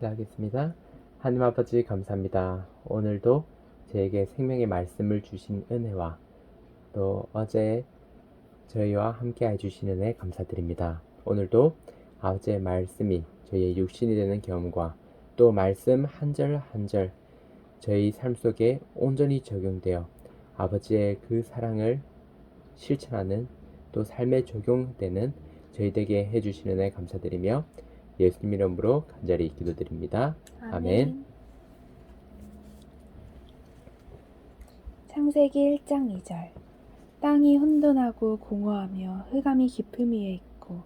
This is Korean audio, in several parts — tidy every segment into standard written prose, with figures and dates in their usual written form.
기도하겠습니다. 하나님 아버지 감사합니다. 오늘도 저에게 생명의 말씀을 주신 은혜와 또 어제 저희와 함께 해주신 은혜 감사드립니다. 오늘도 아버지의 말씀이 저희의 육신이 되는 경험과 또 말씀 한 절 한 절 저희 삶 속에 온전히 적용되어 아버지의 그 사랑을 실천하는 또 삶에 적용되는 저희에게 해주시는 은혜 감사드리며 예수님 이름으로 간절히 기도드립니다. 아멘. 창세기 1장 2절. 땅이 혼돈하고 공허하며 흑암이 깊음 위에 있고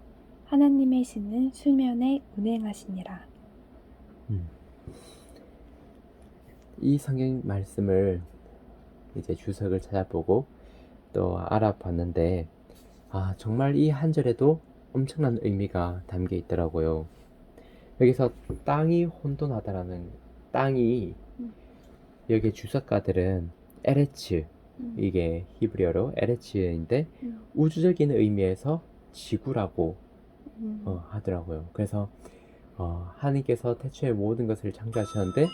하나님의 신은 수면에 운행하시니라. 이 성경 말씀을 이제 주석을 찾아보고 또 알아봤는데 정말 이 한 절에도 엄청난 의미가 담겨 있더라고요. 여기서 땅이 혼돈하다라는 땅이 여기 주석가들은 에레츠 이게 히브리어로 에레츠인데 우주적인 의미에서 지구라고 하더라고요. 그래서 하나님께서 태초에 모든 것을 창조하셨는데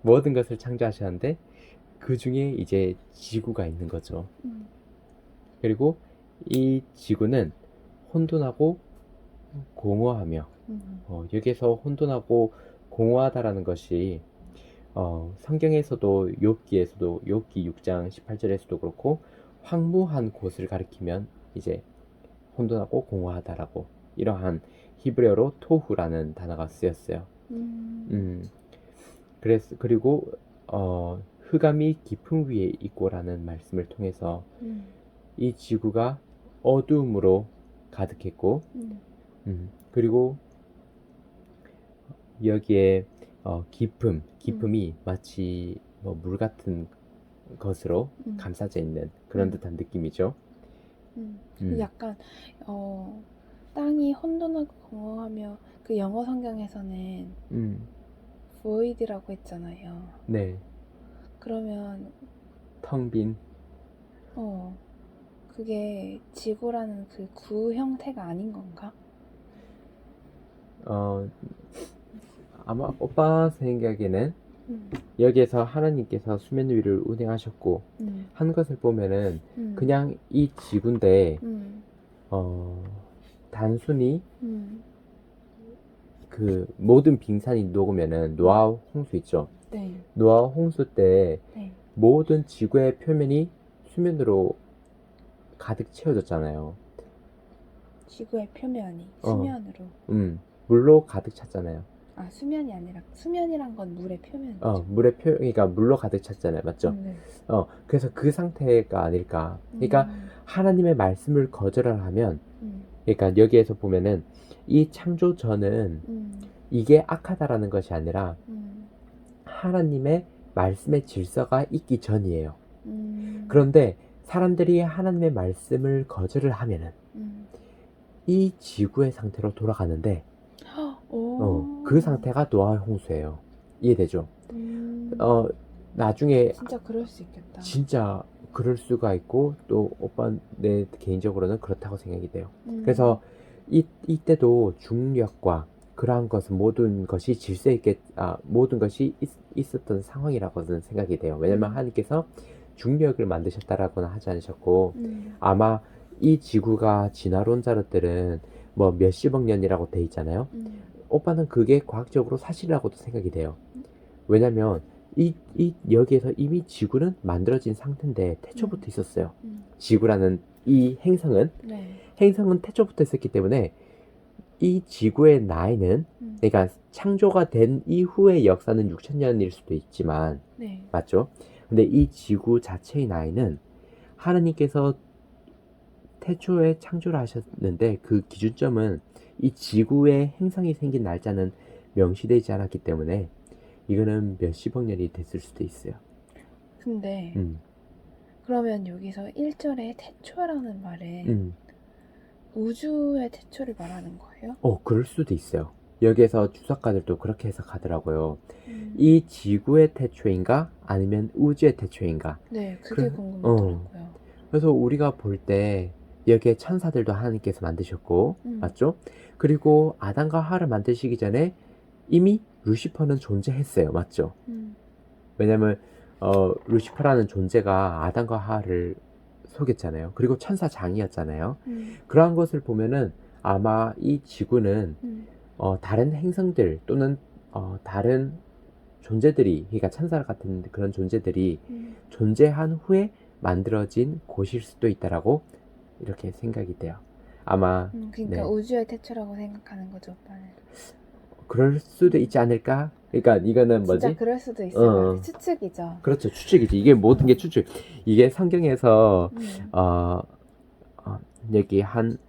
모든 것을 창조하셨는데 그 중에 이제 지구가 있는 거죠. 그리고 이 지구는 혼돈하고 공허하며 여기서 혼돈하고 공허하다라는 것이 성경에서도 욥기에서도 욥기 6장 18절에서도 그렇고 황무한 곳을 가리키면 이제 혼돈하고 공허하다라고 이러한 히브리어로 토후라는 단어가 쓰였어요. 그리고 흑암이 깊음 위에 있고라는 말씀을 통해서 이 지구가 어두움으로 가득했고 그리고 여기에 깊음이 마치 물 같은 것으로 감싸져 있는 그런 듯한 느낌이죠. 약간 땅이 혼돈하고 공허하며 그 영어 성경에서는 void라고 했잖아요. 네, 그러면 텅 빈. 그게 지구라는 그 구 형태가 아닌 건가? 아마 오빠 생각에는 여기에서 하나님께서 수면 위를 운행하셨고 한 것을 보면은 그냥 이 지구인데 단순히 그 모든 빙산이 녹으면은 노아 홍수 있죠. 네. 노아 홍수 때 네. 모든 지구의 표면이 수면으로 가득 채워졌잖아요. 지구의 표면이 수면으로. 물로 가득 찼잖아요. 수면이 아니라 수면이란 건 물의 표면이죠. 그러니까 물로 가득 찼잖아요. 맞죠? 네. 그래서 그 상태가 아닐까. 그러니까 하나님의 말씀을 거절을 하면 그러니까 여기에서 보면은 이 창조 전은 이게 악하다라는 것이 아니라 하나님의 말씀의 질서가 있기 전이에요. 그런데 사람들이 하나님의 말씀을 거절을 하면은 이 지구의 상태로 돌아가는데 그 상태가 노아 홍수예요. 이해되죠? 나중에 진짜 그럴 수 있겠다. 진짜 그럴 수가 있고 또 오빠 내 개인적으로는 그렇다고 생각이 돼요. 그래서 이때도 중력과 그러한 것은 모든 것이 질서 있게 모든 것이 있었던 상황이라고는 생각이 돼요. 왜냐면 하나님께서 중력을 만드셨다라고는 하지 않으셨고 아마 이 지구가 진화론 자료들은 뭐 몇십억 년이라고 돼 있잖아요. 오빠는 그게 과학적으로 사실이라고도 생각이 돼요. 왜냐면 여기에서 이미 지구는 만들어진 상태인데 태초부터 있었어요. 지구라는 이 행성은 태초부터 있었기 때문에 이 지구의 나이는 그러니까 창조가 된 이후의 역사는 6천년일 수도 있지만 맞죠? 근데 이 지구 자체의 나이는 하나님께서 태초에 창조를 하셨는데 그 기준점은 이 지구의 행성이 생긴 날짜는 명시되지 않았기 때문에 이거는 몇십억 년이 됐을 수도 있어요. 근데 그러면 여기서 1절에 태초라는 말은 우주의 태초를 말하는 거예요? 그럴 수도 있어요. 여기에서 주석가들도 그렇게 해석하더라고요. 이 지구의 태초인가 아니면 우주의 태초인가? 네, 그게 궁금하더라고요. 그래서 우리가 볼 때 여기에 천사들도 하나님께서 만드셨고, 맞죠? 그리고 아담과 하와를 만드시기 전에 이미 루시퍼는 존재했어요. 맞죠? 왜냐면 루시퍼라는 존재가 아담과 하와를 속였잖아요. 그리고 천사장이었잖아요. 그러한 것을 보면은 아마 이 지구는 다른 행성들 또는 다른 존재들이, 그러니까 천사 같은 그런 존재들이 존재한 후에 만들어진 곳일 수도 있다라고 이렇게 생각이 돼요. 아마 그러니까 네. 우주의 태초라고 생각하는 거죠, 오빠는. 그럴 수도 있지 않을까? 그러니까 이거는 진짜 뭐지? 그럴 수도 있을 것 어. 같아. 추측이죠. 그렇죠. 추측이지. 이게 모든 게 추측. 이게 성경에서 어, 여기 한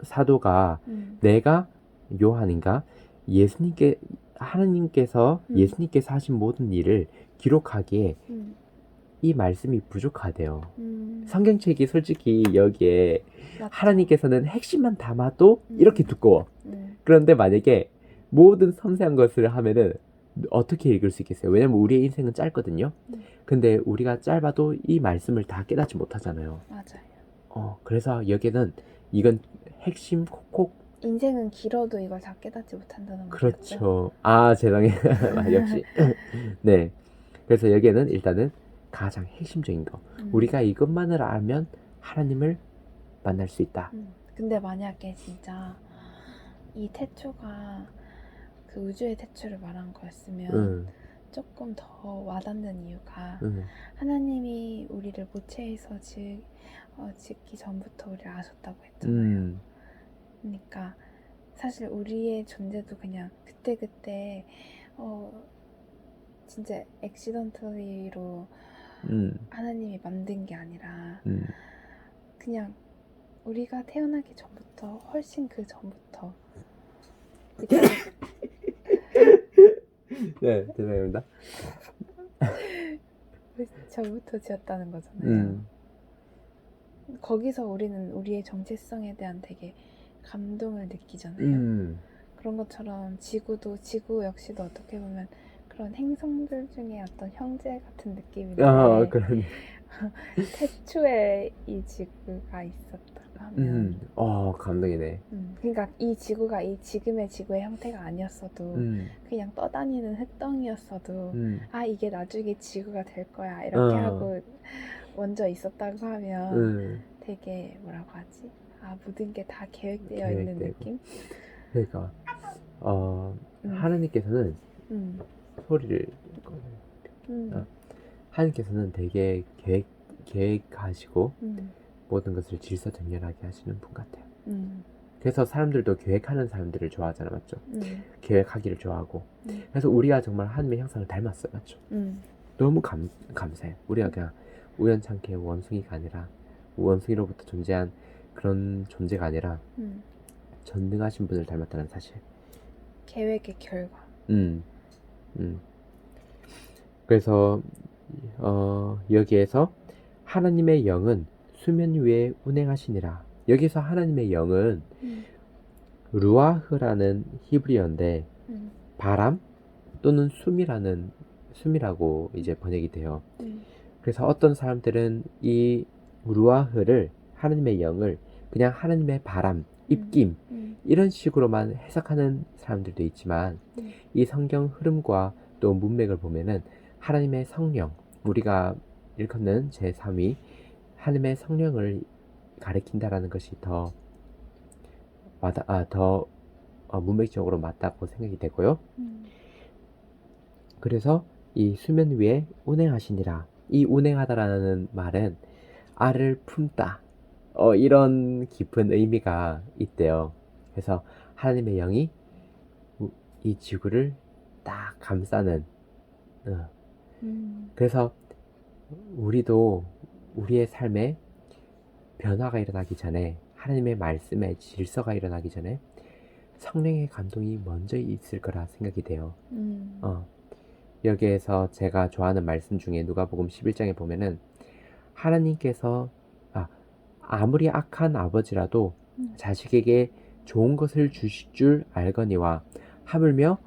사도가 내가 요한인가 하나님께서 예수님께서 하신 모든 일을 기록하기에 이 말씀이 부족하대요. 성경책이 솔직히 여기에 맞죠. 하나님께서는 핵심만 담아도 이렇게 두꺼워. 그런데 만약에 모든 섬세한 것을 하면은 어떻게 읽을 수 있겠어요? 왜냐면 우리의 인생은 짧거든요. 근데 우리가 짧아도 이 말씀을 다 깨닫지 못하잖아요. 맞아요. 그래서 여기는 이건 핵심 콕콕. 인생은 길어도 이걸 다 깨닫지 못한다는 거죠. 그렇죠. 아, 죄송해요. 역시. 네. 그래서 여기에는 일단은 가장 핵심적인 거. 우리가 이것만을 알면 하나님을 만날 수 있다. 근데 만약에 진짜 이 태초가 그 우주의 태초를 말한 거였으면 조금 더 와닿는 이유가 하나님이 우리를 모체에서 짓기 전부터 우리를 아셨다고 했잖아요. 그러니까 사실 우리의 존재도 그냥 그때그때 진짜 액시던터리로 하나님이 만든 게 아니라 그냥 우리가 태어나기 전부터 훨씬 그 전부터 네, 죄송합니다. 전부터 지었다는 거잖아요. 거기서 우리는 우리의 정체성에 대한 되게 감동을 느끼잖아요. 그런 것처럼 지구 역시도 어떻게 보면 그런 행성들 중에 어떤 형제 같은 느낌인데 그러네. 태초에 이 지구가 있었다고 하면 감동이네. 그러니까 이 지구가 이 지금의 지구의 형태가 아니었어도 그냥 떠다니는 흙덩이였어도 이게 나중에 지구가 될 거야 이렇게 하고 먼저 있었다고 하면 되게 뭐라고 하지? 모든 게 다 계획되어 있는 느낌? 그러니까 하나님께서는 소리를 하나님께서는 되게 계획하시고 모든 것을 질서정연하게 하시는 분 같아요. 그래서 사람들도 계획하는 사람들을 좋아하잖아, 맞죠? 계획하기를 좋아하고. 그래서 우리가 정말 하나님의 형상을 닮았어요, 맞죠? 너무 감사해요. 우리가 그냥 우연찮게 원숭이가 아니라 원숭이로부터 존재한 그런 존재가 아니라 전능하신 분을 닮았다는 사실. 계획의 결과. 그래서 여기에서 하나님의 영은 수면 위에 운행하시니라. 여기서 하나님의 영은 루아흐라는 히브리어인데 바람 또는 숨이라고 이제 번역이 돼요. 그래서 어떤 사람들은 이 루아흐를 하나님의 영을 그냥 하나님의 바람, 입김 이런 식으로만 해석하는 사람들도 있지만 이 성경 흐름과 또 문맥을 보면은 하나님의 성령, 우리가 일컫는 제3위 하나님의 성령을 가리킨다라는 것이 더 문맥적으로 맞다고 생각이 되고요. 그래서 이 수면 위에 운행하시니라. 이 운행하다라는 말은 알을 품다. 이런 깊은 의미가 있대요. 그래서 하나님의 영이 이 지구를 딱 감싸는. 그래서 우리도 우리의 삶에 변화가 일어나기 전에 하나님의 말씀에 질서가 일어나기 전에 성령의 감동이 먼저 있을 거라 생각이 돼요. 여기에서 제가 좋아하는 말씀 중에 누가복음 11장에 보면은 하나님께서 아무리 악한 아버지라도 자식에게 좋은 것을 주실 줄 알거니와 하물며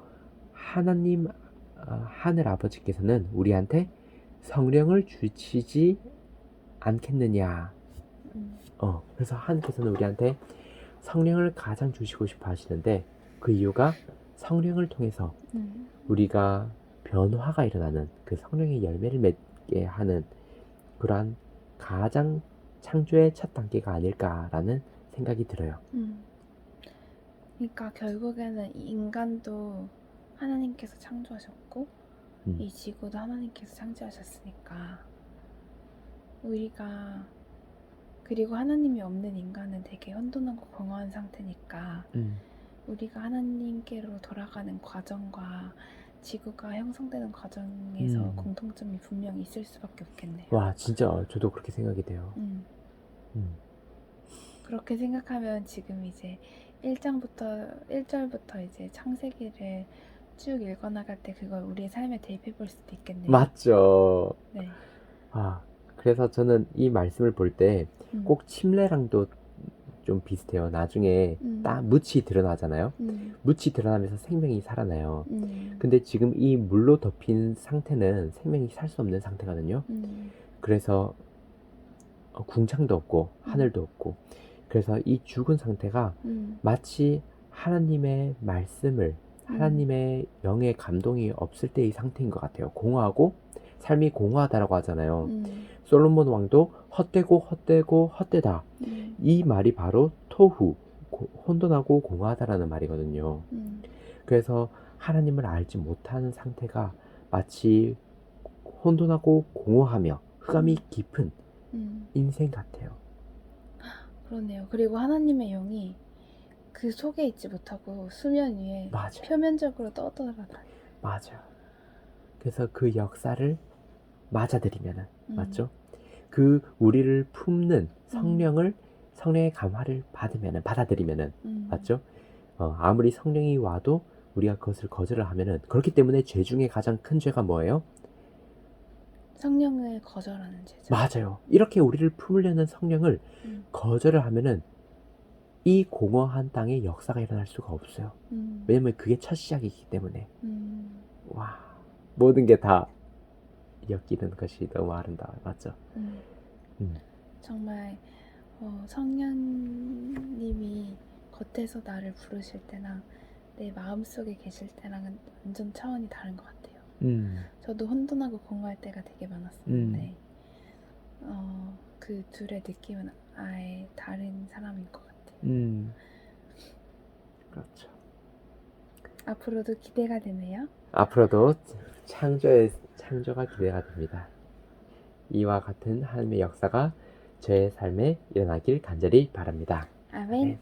하나님 하늘 아버지께서는 우리한테 성령을 주시지 않겠느냐. 그래서 하나님께서는 우리한테 성령을 가장 주시고 싶어 하시는데 그 이유가 성령을 통해서 우리가 변화가 일어나는 그 성령의 열매를 맺게 하는 그러한 가장 창조의 첫 단계가 아닐까라는 생각이 들어요. 그러니까 결국에는 이 인간도 하나님께서 창조하셨고 이 지구도 하나님께서 창조하셨으니까 우리가 그리고 하나님이 없는 인간은 되게 혼돈하고 공허한 상태니까 우리가 하나님께로 돌아가는 과정과 지구가 형성되는 과정에서 공통점이 분명히 있을 수밖에 없겠네요. 와, 진짜 저도 그렇게 생각이 돼요. 그렇게 생각하면 지금 이제 1절부터 이제 창세기를 쭉 읽어나갈 때 그걸 우리의 삶에 대입해 볼 수도 있겠네요. 맞죠. 네. 그래서 저는 이 말씀을 볼 때 꼭 침례랑도 좀 비슷해요. 나중에 딱 묻이 드러나잖아요. 묻이 드러나면서 생명이 살아나요. 근데 지금 이 물로 덮인 상태는 생명이 살 수 없는 상태거든요. 그래서 궁창도 없고 하늘도 없고, 그래서 이 죽은 상태가 마치 하나님의 말씀을 하나님의 영의 감동이 없을 때의 상태인 것 같아요. 공허하고 삶이 공허하다라고 하잖아요. 솔로몬 왕도 헛되고 헛되고 헛되다, 이 말이 바로 토후, 혼돈하고 공허하다라는 말이거든요. 그래서 하나님을 알지 못하는 상태가 마치 혼돈하고 공허하며 흑암이 깊은 인생 같아요. 그러네요. 그리고 하나님의 영이 그 속에 있지 못하고 수면 위에 맞아. 표면적으로 떠돌아다녀요. 맞아. 그래서 그 역사를 맞아들이면은 맞죠? 그 우리를 품는 성령을 성령의 감화를 받아들이면은 맞죠? 아무리 성령이 와도 우리가 그것을 거절을 하면은, 그렇기 때문에 죄 중에 가장 큰 죄가 뭐예요? 성령을 거절하는 죄죠. 맞아요. 이렇게 우리를 품으려는 성령을 거절을 하면은 이 공허한 땅에 역사가 일어날 수가 없어요. 왜냐면 그게 첫 시작이기 때문에. 와, 모든 게 다 엮이는 것이 너무 아름다워요. 맞죠? 정말 성령님이 겉에서 나를 부르실 때랑 내 마음속에 계실 때랑은 완전 차원이 다른 것 같아요. 저도 혼돈하고 공허할 때가 되게 많았었는데 그 둘의 느낌은 아예 다른 사람인 것 같아요. 그렇죠. 앞으로도 기대가 되네요. 앞으로도 창조가 기대가 됩니다. 이와 같은 하나님의 역사가 제 삶에 일어나길 간절히 바랍니다. 아멘.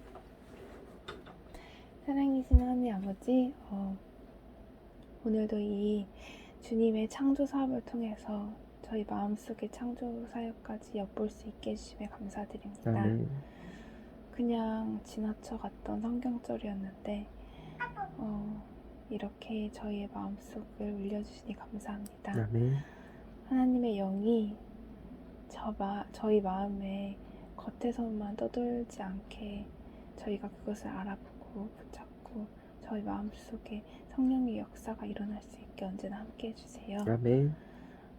사랑이신 하나님 아버지, 오늘도 이 주님의 창조 사업을 통해서 저희 마음속의 창조 사역까지 엿볼 수 있게 해주심에 감사드립니다. 아멘. 그냥 지나쳐 갔던 성경절이었는데 이렇게 저희의 마음속을 울려주시니 감사합니다. 아멘. 하나님의 영이 저희 마음에 겉에서만 떠돌지 않게 저희가 그것을 알아보고 붙잡고 저희 마음속에 성령의 역사가 일어날 수 있게 언제나 함께 해주세요. 아멘.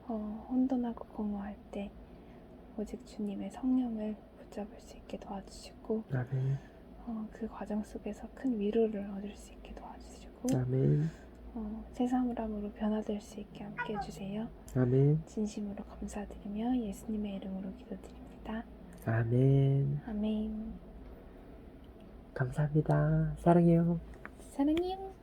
혼돈하고 공허할 때 오직 주님의 성령을 붙잡을 수 있게 도와주시고 아멘. 그 과정 속에서 큰 위로를 얻을 수 있게 도와주시고 아멘. 새 사람으로 변화될 수 있게 함께 해주세요. 아멘. 진심으로 감사드리며 예수님의 이름으로 기도드립니다. 아멘. 아멘. 감사합니다. 사랑해요. 사랑해요.